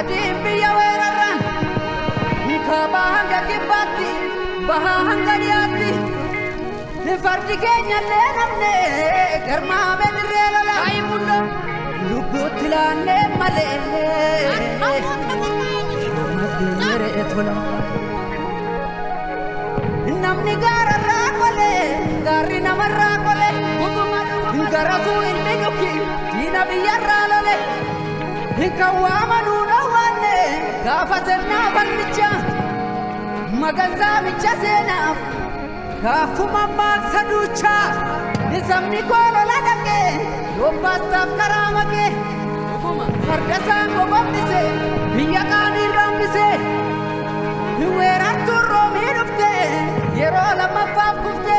adim biya weraran kabahanga kibati bahanga diati fardi kenya lenamne garma bedrela ay mundo lubutlane male masdinere etola namni garara kole garina marra kole garasu ilmenuki dina biyarra lole hikawamanu nawane gafatenna barnicha maganza micha senaf kafuma maksaducha nisamni kolo ladake yombastaf karamake fardasan gobamse biyakani rambise werartu romi dufte yero lama faf kufte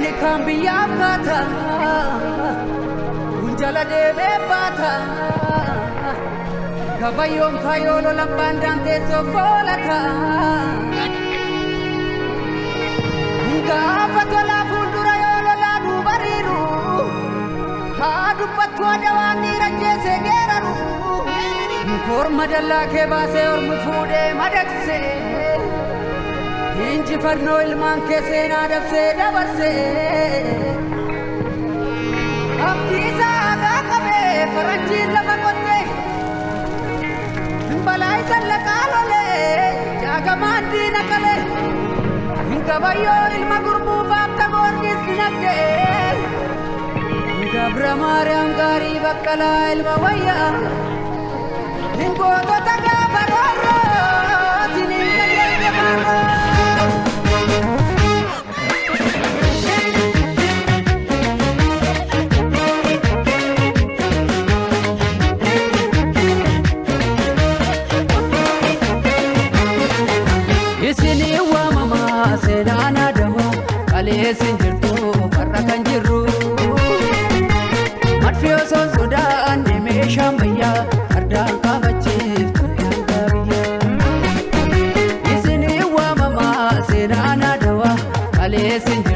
nikam biyakata unjala debe bata kabayom kayolo lambandante sofolata Gapatola fuldura yolo la dubariru hadu patwa dawani ranje segeraru kor madalla ke base or mufude madakse inji farno ilman ke sena dabse dabarse abdisa aga kabe faranji lafa kotte balai sallaqalole jagamandi nakale Kabayo ilma gurbu babta gorgis binagde Gabra mariam gari bakkala ilma waya Ingo to taga baroro Sinin kagirke barro Isini wa mama senana dawa kale sinjirtu farrakan jiru matfiyo son sudan neme shamaya ardan kabachif kabiya isini wa mama senana dawa kale sinjirtu